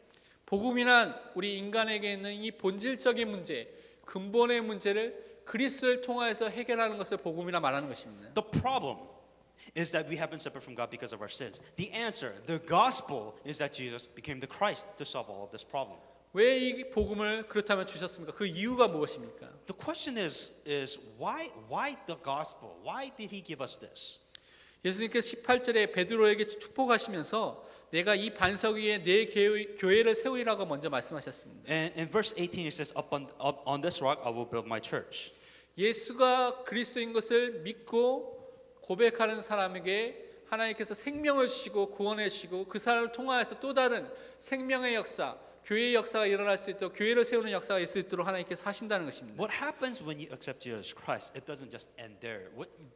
복음이란 우리 인간에게 있는 이 본질적인 문제, 근본의 문제를 그리스도를 통하여서 해결하는 것을 복음이라 말하는 것입니다. The problem is that we have been separate from God because of our sins. The answer, the gospel, is that Jesus became the Christ to solve all of this problem. 왜 이 복음을 그렇다면 주셨습니까? 그 이유가 무엇입니까? The question is why the gospel? Why did he give us this? 예수님께서 18절에 베드로에게 축복하시면서 내가 이 반석 위에 내 교회를 세우리라고 먼저 말씀하셨습니다. And in verse 18 it says, up on this rock I will build my church. 예수가 그리스도인 것을 믿고 고백하는 사람에게 하나님께서 생명을 주시고 구원해 주시고 그 사람을 통하여서 또 다른 생명의 역사, 교회의 역사가 일어날 수 있도록 교회를 세우는 역사가 있을 수 있도록 하나님께서 하신다는 것입니다. What happens when you accept Jesus Christ? It doesn't just end there.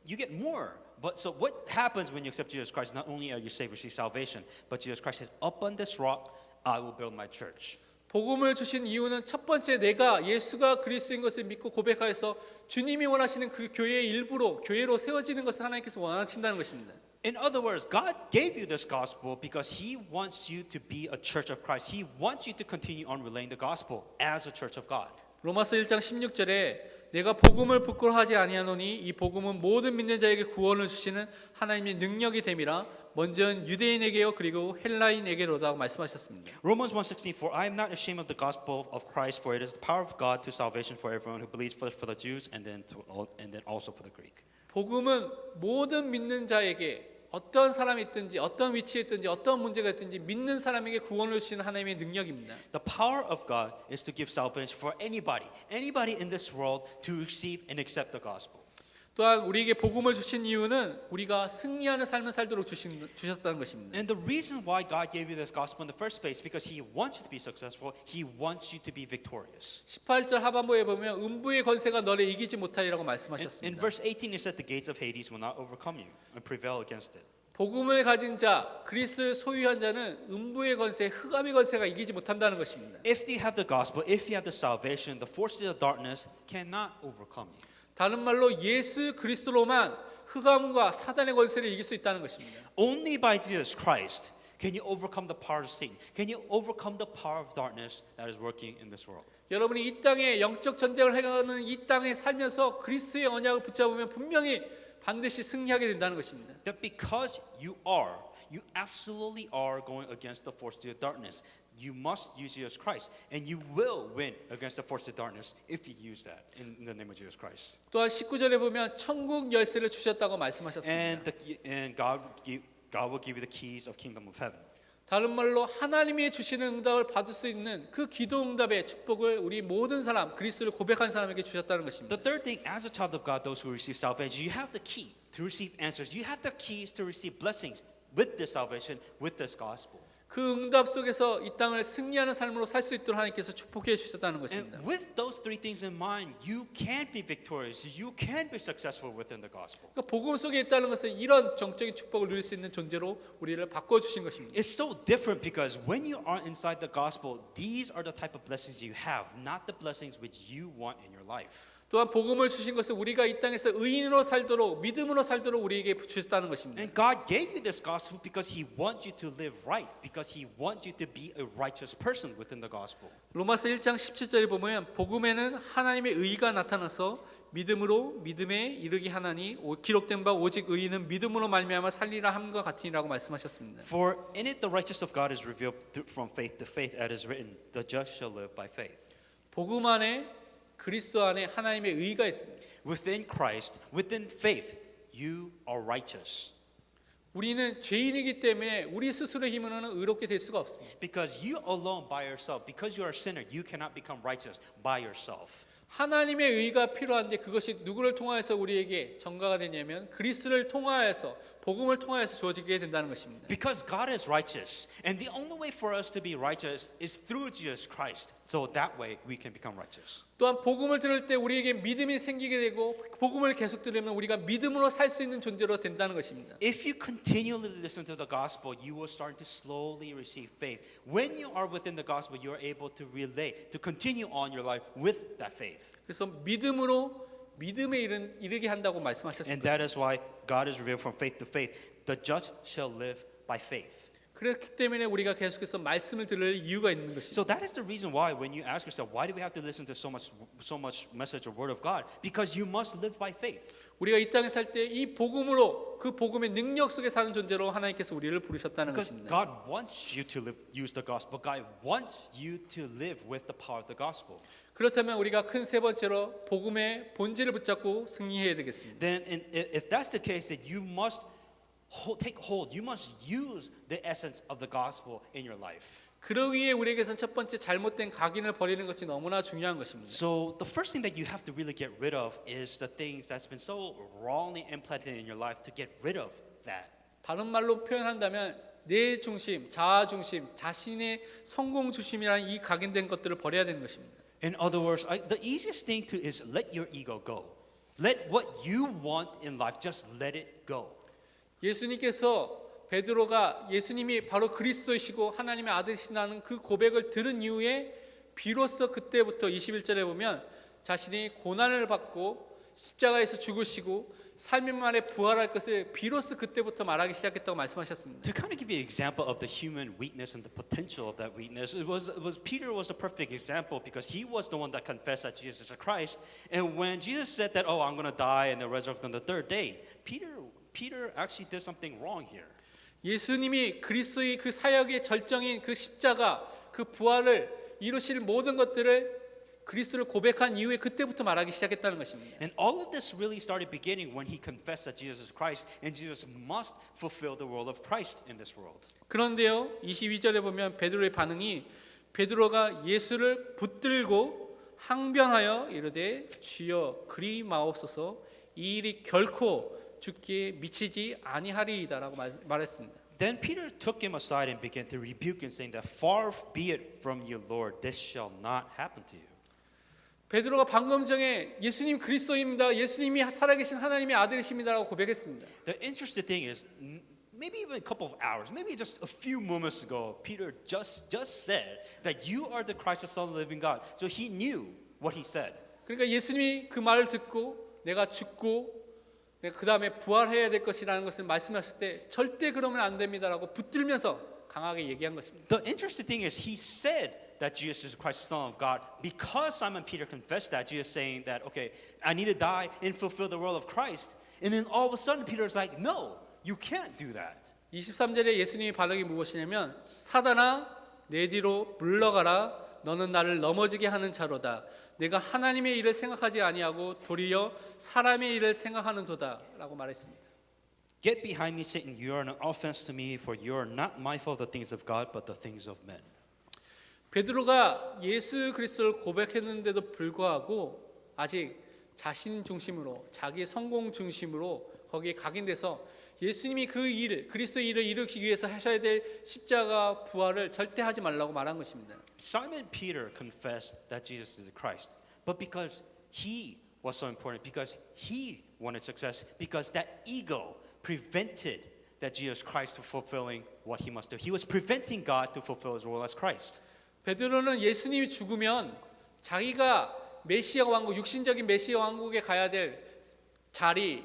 You get more. But so what happens when you accept Jesus Christ? Not only are you saved, receive salvation, but Jesus Christ says, "Up on this rock, I will build my church." 복음을 주신 이유는 첫 번째 내가 예수가 그리스도인 것을 믿고 고백하여서 주님이 원하시는 그 교회의 일부로 교회로 세워지는 것을 하나님께서 원하신다는 것입니다. In other words, God gave you this gospel because He wants you to be a church of Christ. He wants you to continue on relaying the gospel as a church of God. 로마서 1장 16절에 내가 복음을 부끄러워하지 아니하노니 이 복음은 모든 믿는 자에게 구원을 주시는 하나님의 능력이 됨이라 먼저는 유대인에게요 그리고 헬라인에게로다 말씀하셨습니다. Romans 1:16 For I am not ashamed of the gospel of Christ, for it is the power of God to salvation for everyone who believes, for the Jews and then also for the Greek. 복음은 모든 믿는 자에게 어떤 사람이 있든지 어떤 위치에 있든지 어떤 문제가 있든지 믿는 사람에게 구원을 주시는 하나님의 능력입니다. The power of God is to give salvation for anybody in this world to receive and accept the gospel. 또한 우리에게 복음을 주신 이유는 우리가 승리하는 삶을 살도록 주셨다는 것입니다. And the reason why God gave you this gospel in the first place because He wants you to be successful. He wants you to be victorious. 18절 하반부에 보면 음부의 권세가 너를 이기지 못하리라고 In 말씀하셨습니다. verse 18 it said the gates of Hades will not overcome you and prevail against it. 복음을 가진 자, 그리스도를 소유한 자는 음부의 권세, 흑암의 권세가 이기지 못한다는 것입니다. If you have the gospel, if you have the salvation, the forces of darkness cannot overcome you. 다른 말로 예수 그리스도로만 흑암과 사단의 권세를 이길 수 있다는 것입니다. Only by Jesus Christ can you overcome the power of Satan. Can you overcome the power of darkness that is working in this world. 여러분이 이 땅에 영적 전쟁을 해가는 이 땅에 살면서 그리스도의 언약을 붙잡으면 분명히 반드시 승리하게 된다는 것입니다. That because you absolutely are going against the forces of darkness. You must use Jesus Christ, and you will win against the forces of darkness if you use that in the name of Jesus Christ. 또한 19절에 보면 천국 열쇠를 주셨다고 말씀하셨습니다. And God will give you the keys of kingdom of heaven. 다른 말로 하나님이 주시는 응답을 받을 수 있는 그 기도 응답의 축복을 우리 모든 사람, 그리스도를 고백한 사람에게 주셨다는 것입니다. The third thing, as a child of God, those who receive salvation, you have the key to receive answers. You have the keys to receive blessings with this salvation, with this gospel. 그 응답 속에서 이 땅을 승리하는 삶으로 살 수 있도록 하나님께서 축복해 주셨다는 And 것입니다. with those three things in mind, you can be victorious. You can be successful within the gospel. 그러니까 복음 속에 있다는 것은 이런 정적인 축복을 누릴 수 있는 존재로 우리를 바꿔 주신 것입니다. It's so different because when you are inside the gospel, these are the type of blessings you have, not the blessings which you want in your life. 또한 복음을 주신 것은 우리가 이 땅에서 의인으로 살도록 믿음으로 살도록 우리에게 주셨다는 것입니다. And God gave you this gospel because He wants you to live right, because He wants you to be a righteous person within the gospel. 로마서 1장 17절에 보면 복음에는 하나님의 의가 나타나서 믿음으로 믿음에 이르게 하나니 기록된 바 오직 의인은 믿음으로 말미암아 살리라 함과 같으니라고 말씀하셨습니다. For in it the righteousness of God is revealed from faith to faith, as is written, the just shall live by faith. 복음 안에 그리스도 안에 하나님의 의가 있습니다. Within Christ, within faith, you are righteous. 우리는 죄인이기 때문에 우리 스스로의 힘으로는 의롭게 될 수가 없습니다. Because you alone by yourself, because you are a sinner, you cannot become righteous by yourself. 하나님의 의가 필요한데 그것이 누구를 통하여서 우리에게 전가가 되냐면 그리스도를 통하여서 복음을 통하여서 주어지게 된다는 것입니다. Because God is righteous, and the only way for us to be righteous is through Jesus Christ. So that way we can become righteous. 또한 복음을 들을 때 우리에게 믿음이 생기게 되고 복음을 계속 들으면 우리가 믿음으로 살 수 있는 존재로 된다는 것입니다. If you continually listen to the gospel, you will start to slowly receive faith. When you are within the gospel, you are able to relate, to continue on your life with that faith. 그래서 믿음으로 믿음에 이르게 한다고 And 말씀하셨습니다. that is why God is revealed from faith to faith. The just shall live by faith. 그렇기 때문에 우리가 계속해서 말씀을 들을 이유가 있는 것이죠. So that is the reason why when you ask yourself, why do we have to listen to so much message or word of God? Because you must live by faith. 우리가 이 땅에 살 때 이 복음으로 그 복음의 능력 속에 사는 존재로 하나님께서 우리를 부르셨다는 Because 것입니다. God wants you to use the gospel. God wants you to live with the power of the gospel. 그렇다면 우리가 큰 세 번째로 복음의 본질을 붙잡고 승리해야 되겠습니다. Then if that's the case, then you must take hold. You must use the essence of the gospel in your life. 그러기 위해 우리에게선 첫 번째 잘못된 각인을 버리는 것이 너무나 중요한 것입니다. So the first thing that you have to really get rid of is the things that's been so wrongly implanted in your life, to get rid of that. 다른 말로 표현한다면 내 중심, 자아 중심, 자신의 성공 중심이라는 이 각인된 것들을 버려야 되는 것입니다. In other words, the easiest thing to is let your ego go. Let what you want in life, just let it go. 예수님께서 베드로가 예수님이 바로 그리스도이시고 하나님의 아들이시라는 그 고백을 들은 이후에 비로소 그때부터 21절에 보면 자신이 고난을 받고 십자가에서 죽으시고 3일 만에 부활할 것을 비로소 그때부터 말하기 시작했다고 말씀하셨습니다. To kind of give you an example of the human weakness and the potential of that weakness, Peter was the perfect example because he was the one that confessed that Jesus is Christ. And when Jesus said that, oh, I'm going to die and then resurrect on the third day, Peter actually did something wrong here. 예수님이 그리스도의 그 사역의 절정인 그 십자가, 그 부활을 이루실 모든 것들을 그리스도를 고백한 이후에 그때부터 말하기 시작했다는 것입니다. And all of this really started beginning when he confessed that Jesus is Christ, and Jesus must fulfill the role of Christ in this world. 그런데요, 22절에 보면 베드로의 반응이 베드로가 예수를 붙들고 항변하여 이르되 주여 그리 마옵소서 이 일이 결코 죽기에 미치지 아니하리이다라고 말했습니다. Then Peter took him aside and began to rebuke him, saying that far be it from you, Lord, this shall not happen to you. 베드로가 방금 전에 예수님 그리스도입니다. 예수님이 살아계신 하나님의 아들이십니다라고 고백했습니다. The interesting thing is, maybe even a couple of hours, maybe just a few moments ago, Peter just said that you are the Christ, the Son of the living God. So he knew what he said. 그러니까 예수님이 그 말을 듣고 내가 죽고 내가 그 다음에 부활해야 될 것이라는 것을 말씀하실 때 절대 그러면 안 됩니다라고 붙들면서 강하게 얘기한 것입니다. The interesting thing is he said that Jesus is Christ, the Son of God, because Simon Peter confessed that, Jesus saying that, okay, I need to die and fulfill the role of Christ. And then all of a sudden Peter's like, no, you can't do that. 23절에 예수님의 반응이 무엇이냐면 사단아 내 뒤로 물러가라 너는 나를 넘어지게 하는 자로다. 내가 하나님의 일을 생각하지 아니하고 도리어 사람의 일을 생각하는도다라고 말했습니다. Get behind me, Satan. You are an offense to me, for you are not mindful of the things of God, but the things of men. 베드로가 예수 그리스도를 고백했는데도 불구하고 아직 자신 중심으로 자기 성공 중심으로 거기에 각인돼서 예수님이 그 일, 그리스도의 일을 이루기 위해서 하셔야 될 십자가 부활을 절대 하지 말라고 말한 것입니다. Simon Peter confessed that Jesus is the Christ, but because he was so important, because he wanted success, because that ego prevented that Jesus Christ from fulfilling what he must do. He was preventing God to fulfill his role as Christ. 베드로는 예수님이 죽으면 자기가 메시아 왕국, 육신적인 메시아 왕국에 가야 될 자리,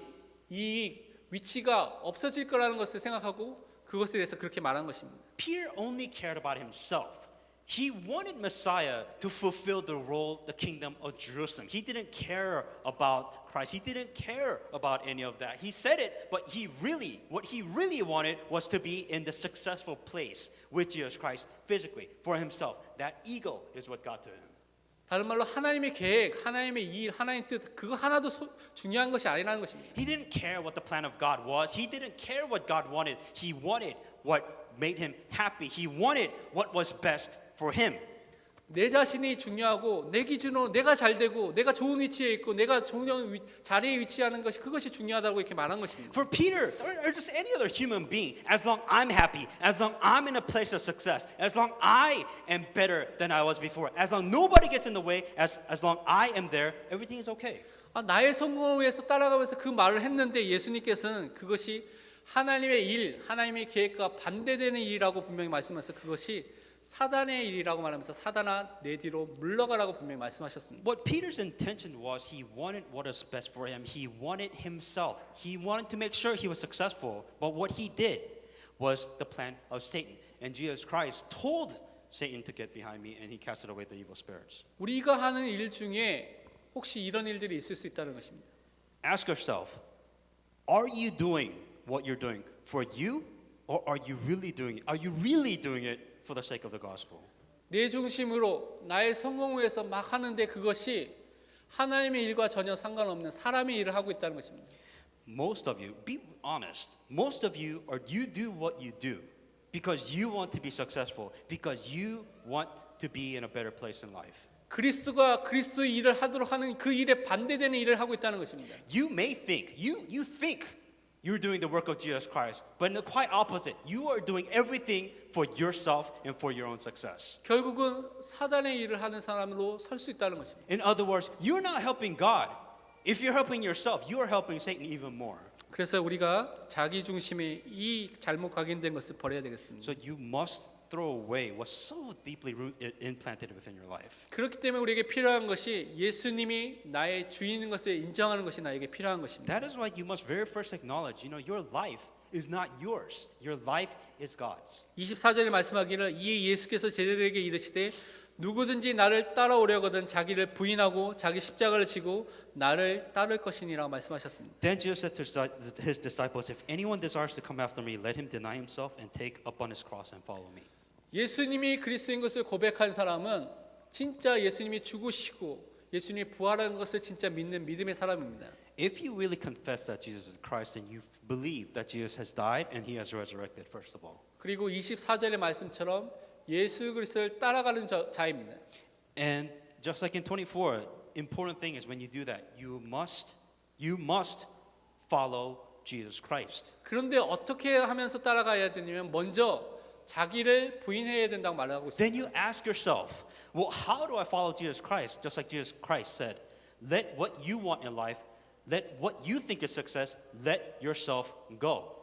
이익, 위치가 없어질 거라는 것을 생각하고 그것에 대해서 그렇게 말한 것입니다. Peter only cared about himself. He wanted Messiah to fulfill the role, the kingdom of Jerusalem. He didn't care about Christ. He didn't care about any of that. He said it, but what he really wanted was to be in the successful place with Jesus Christ physically for himself. That ego is what got to him. 다른 말로 하나님의 계획, 하나님의 일, 하나님의 뜻 그거 하나도 중요한 것이 아니라는 것입니다. He didn't care what the plan of God was. He didn't care what God wanted. He wanted what made him happy. He wanted what was best for him. 내 자신이 중요하고 내 기준으로 내가 잘 되고 내가 좋은 위치에 있고 내가 좋은 자리에 위치하는 것이 그것이 중요하다고 이렇게 말한 것입니다. For Peter or just any other human being, as long I'm happy, as long I'm in a place of success, as long I am better than I was before, as long nobody gets in the way, as long I am there, everything is okay. 나의 성공을 위해서 따라가면서 그 말을 했는데 예수님께서는 그것이 하나님의 일, 하나님의 계획과 반대되는 일이라고 분명히 말씀하셔서 그것이 사단의 일이라고 말하면서 사단아 내 뒤로 물러가라고 분명히 말씀하셨습니다. What Peter's intention was he wanted what is best for him. He wanted himself. He wanted to make sure he was successful. But what he did was the plan of Satan. And Jesus Christ told Satan to get behind me and he casted away the evil spirits. 우리가 하는 일 중에 혹시 이런 일들이 있을 수 있다는 것입니다. Ask yourself, are you doing what you're doing for you or are you really doing it for the sake of the gospel? 내 중심으로 나의 성공을 위해서 막 하는데 그것이 하나님의 일과 전혀 상관없는 사람의 일을 하고 있다는 것입니다. Most of you, be honest, most of you do what you do because you want to be successful, because you want to be in a better place in life. 그리스도가 그리스도의 일을 하도록 하는 그 일에 반대되는 일을 하고 있다는 것입니다. You may think, you think you're doing the work of Jesus Christ, but quite opposite. You are doing everything for yourself and for your own success. 결국은 사단의 일을 하는 사람으로 설 수 있다는 것입니다. In other words, you're not helping God. If you're helping yourself, you are helping Satan even more. 그래서 우리가 자기 중심의 이 잘못 각인된 것을 버려야 되겠습니다. So you must throw away what's so deeply implanted within your life. 그렇기 때문에 우리에게 필요한 것이 예수님이 나의 주인인 것을 인정하는 것이 나에게 필요한 것입니다. That is why you must very first acknowledge, your life is not yours. Your life is God's. 24절에 말씀하기를 이에 예수께서 제자들에게 이르시되 누구든지 나를 따라오려거든 자기를 부인하고 자기 십자가를 지고 나를 따를 것이니라고 말씀하셨습니다. Then Jesus said to his disciples, if anyone desires to come after me, let him deny himself and take upon his cross and follow me. 예수님이 그리스도인 것을 고백한 사람은 진짜 예수님이 죽으시고 예수님이 부활한 것을 진짜 믿는 믿음의 사람입니다. If you really confess that Jesus is Christ and you believe that Jesus has died and he has resurrected, first of all. 그리고 24절의 말씀처럼 예수 그리스도를 따라가는 자입니다. And just like in 24, important thing is when you do that, you must follow Jesus Christ. 그런데 어떻게 하면서 따라가야 되냐면 먼저 자기를 부인해야 된다고 말하고 있습니다. Then you ask yourself, well, how do I follow Jesus Christ? Just like Jesus Christ said, let what you want in life, let what you think is success, let yourself go.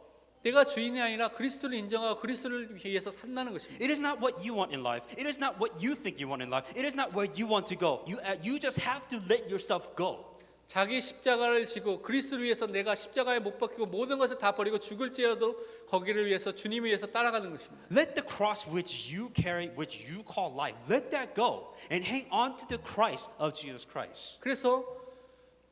내가 주인이 아니라 그리스도를 인정하고 그리스도를 위해서 산다는 것입니다. It is not what you want in life. It is not what you think you want in life. It is not where you want to go. You just have to let yourself go. 자기 십자가를 지고 그리스도를 위해서 내가 십자가에 못 박히고 모든 것을 다 버리고 죽을지라도 거기를 위해서 주님을 위해서 따라가는 것입니다. Let the cross which you carry, which you call life, let that go and hang on to the Christ of Jesus Christ. 그래서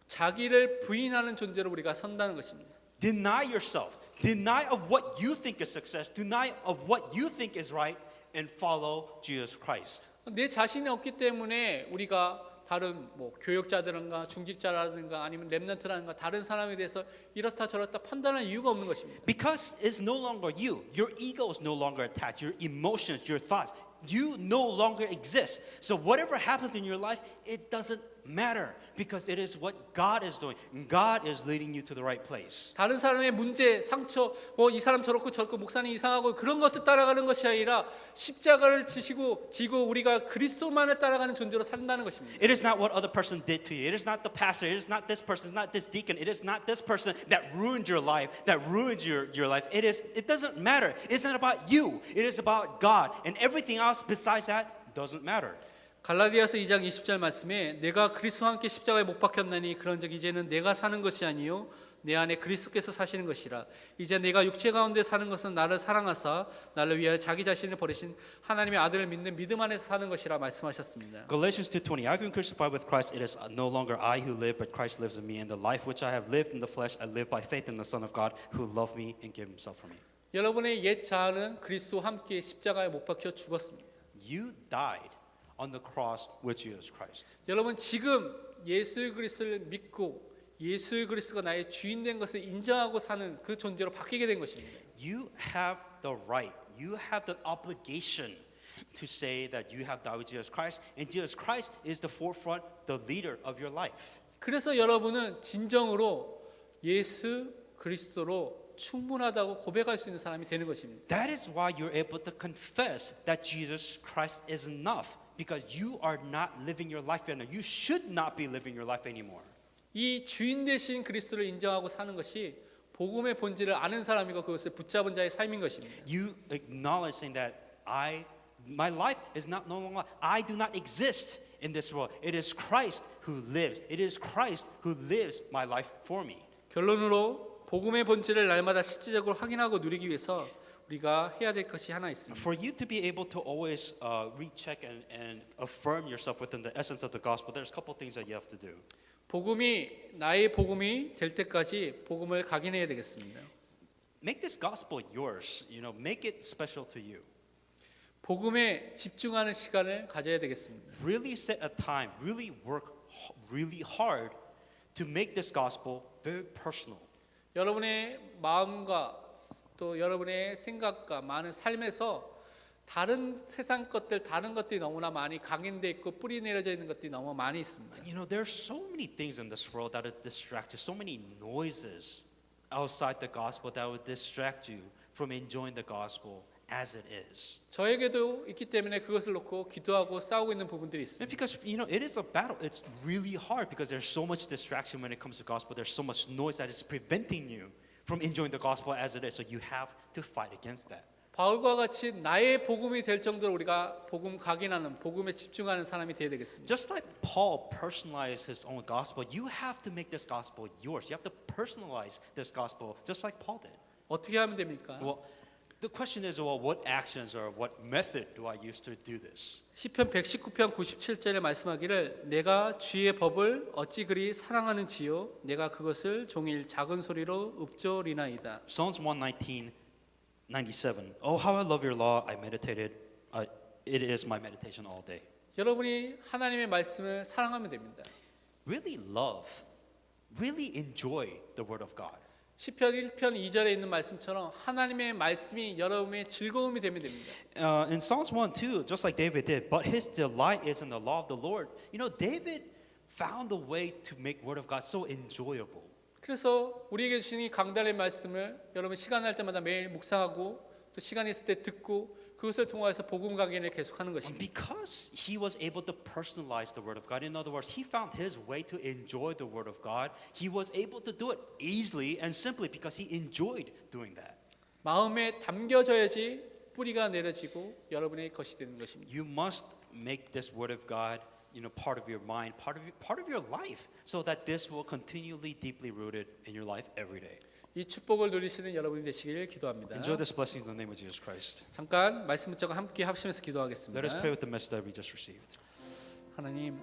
자기를 부인하는 존재로 우리가 선다는 것입니다. Deny yourself. Deny of what you think is success. Deny of what you think is right and follow Jesus Christ. 내 자신이 없기 때문에 우리가 다른 교역자들인가 중직자라든가 아니면 렘넌트라든가 다른 사람에 대해서 이렇다 저렇다 판단할 이유가 없는 것입니다. Because it's no longer you. Your ego is no longer attached. Your emotions, your thoughts, you no longer exist. So whatever happens in your life, it doesn't matter because it is what God is doing. God is leading you to the right place. 다른 사람의 문제, 상처, 이 사람 저렇고 저렇고 목사님 이상하고 그런 것을 따라가는 것이 아니라 십자가를 지고 우리가 그리스도만을 따라가는 존재로 산다는 것입니다. It is not what other person did to you. It is not the pastor. It is not this person. It's not this deacon. It is not this person that ruined your life, that ruined your life. It doesn't matter. It's not about you. It is about God. And everything else besides that doesn't matter. 갈라디아서 2장 20절 말씀에 내가 그리스도와 함께 십자가에 못 박혔나니 그런즉 이제는 내가 사는 것이 아니요 내 안에 그리스도께서 사시는 것이라. 이제 내가 육체 가운데 사는 것은 나를 사랑하사 나를 위하여 자기 자신을 버리신 하나님의 아들을 믿는 믿음 안에서 사는 것이라 말씀하셨습니다. Galatians 2:20 I've been crucified with Christ. It is no longer I who live, but Christ lives in me. And the life which I have lived in the flesh, I live by faith in the Son of God who loved me and gave himself for me. 여러분의 옛 자아는 그리스도와 함께 십자가에 못 박혀 죽었습니다. You died on the cross with Jesus Christ. 여러분 지금 예수 그리스도를 믿고 예수 그리스도가 나의 주인 된 것을 인정하고 사는 그 존재로 바뀌게 된 것입니다. You have the right, you have the obligation to say that you have died with Jesus Christ, and Jesus Christ is the forefront, the leader of your life. 그래서 여러분은 진정으로 예수 그리스도로 충분하다고 고백할 수 있는 사람이 되는 것입니다. That is why you're able to confess that Jesus Christ is enough, because you are not living your life anymore. You should not be living your life anymore. 이 주인 되신 그리스도를 인정하고 사는 것이 복음의 본질을 아는 사람이고 그것을 붙잡은 자의 삶인 것입니다. You acknowledging that my life is not no longer, I do not exist in this world. It is Christ who lives. It is Christ who lives my life for me. 결론으로 복음의 본질을 날마다 실질적으로 확인하고 누리기 위해서 우리가 해야 될 것이 하나 있습니다. For you to be able to always recheck and affirm yourself within the essence of the gospel, there's a couple things that you have to do. 복음이 나의 복음이 될 때까지 복음을 각인해야 되겠습니다. Make this gospel yours. Make it special to you. 복음에 집중하는 시간을 가져야 되겠습니다. Really set a time. Really work really hard to make this gospel very personal. 여러분의 마음과 또 여러분의 생각과 많은 삶에서 다른 세상 것들, 다른 것들이 너무나 많이 각인돼 있고 뿌리 내려져 있는 것들이 너무 많이 있습니다. There's so many things in this world that is distract you. So many noises outside the gospel that would distract you from enjoying the gospel as it is. 저에게도 있기 때문에 그것을 놓고 기도하고 싸우고 있는 부분들이 있습니다. And because it is a battle. It's really hard because there's so much distraction when it comes to gospel. There's so much noise that is preventing you from enjoying the gospel as it is. So you have to fight against that. 바울과 같이 나의 복음이 될 정도로 우리가 복음 각인하는 복음에 집중하는 사람이 되어야 되겠습니다. Just like Paul personalized his own gospel, you have to make this gospel yours. You have to personalize this gospel just like Paul did. 어떻게 하면 됩니까? Well, the question is, what actions or what method do I use to do this? 시편 119편 97절에 말씀하기를 내가 주의 법을 어찌 그리 사랑하는지요 내가 그것을 종일 작은 소리로 읊조리나이다. Psalms 119:97. Oh, how I love your law. I meditated. It is my meditation all day. 여러분이 하나님의 말씀을 사랑하면 됩니다. Really love, really enjoy the word of God. 시편 1편 2절에 있는 말씀처럼 하나님의 말씀이 여러분의 즐거움이 되면 됩니다. In Psalms 1:2, just like David did, but his delight is in the law of the Lord. David found a way to make word of God so enjoyable. 그래서 우리에게 주신 이 강단의 말씀을 여러분 시간 날 때마다 매일 묵상하고 또 시간 있을 때 듣고 그것을 통해서 복음 강연을 계속하는 것입니다. Because he was able to personalize the word of God. In other words, he found his way to enjoy the word of God. He was able to do it easily and simply because he enjoyed doing that. 마음에 담겨져야지 뿌리가 내려지고 여러분의 것이 되는 것입니다. You must make this word of God, part of your mind, part of your life, so that this will continually deeply rooted in your life every day. 이 축복을 누리시는 여러분이 되시길 기도합니다. Enjoy this blessing in the name of Jesus Christ. 잠깐 말씀 묵상과 함께 합심해서 Let us 기도하겠습니다. pray with the message that we just received. 하나님,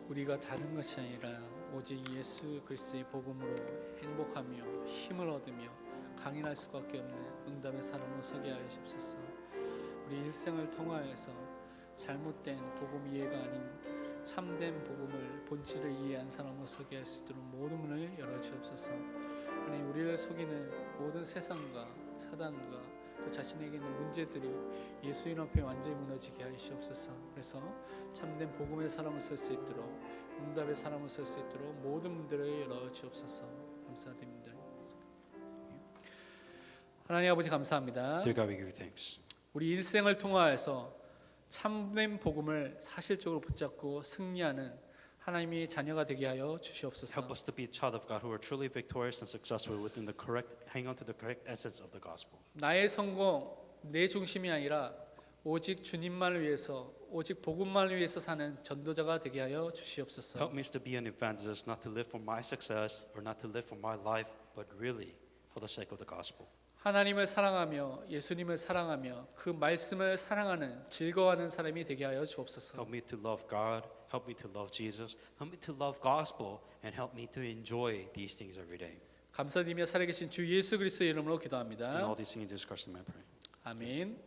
우리가 다른 것이 아니라 오직 예수 그리스도의 복음으로 행복하며 힘을 얻으며 강인할 수밖에 없는 응답의 사람으로 서게 하여 주옵소서. 우리 일생을 통하여서 잘못된 복음 이해가 아닌 참된 복음을 본질을 이해한 사람으로 서게 할 수 있도록 모든 문을 열어 주옵소서. 하나님, 우리를 속이는 모든 세상과 사단과 또 자신에게 있는 문제들이 예수님 앞에 완전히 무너지게 하시옵소서. 그래서 참된 복음의 사람을 설 수 있도록 응답의 사람을 설 수 있도록 모든 문들을 열어 주옵소서. 감사드립니다. 하나님 아버지 감사합니다. Dear God, we give you thanks. 우리 일생을 통하여서 참된 복음을 사실적으로 붙잡고 승리하는 하나님의 자녀가 되게 하여 주시옵소서. Help us to be a child of God who are truly victorious and successful within the correct, hang on to the correct essence of the gospel. 나의 성공, 내 중심이 아니라 오직 주님만을 위해서, 오직 복음만을 위해서 사는 전도자가 되게 하여 주시옵소서. Help me to be an evangelist, not to live for my success or not to live for my life, but really for the sake of the gospel. 하나님을 사랑하며 예수님을 사랑하며 그 말씀을 사랑하는 즐거워하는 사람이 되게 하여 주옵소서. Help me to love God, help me to love Jesus, help me to love gospel, and help me to enjoy these things every day. 감사드리며 살아계신 주 예수 그리스도의 이름으로 And 기도합니다. all these things in Jesus Christ's name I pray. 아멘.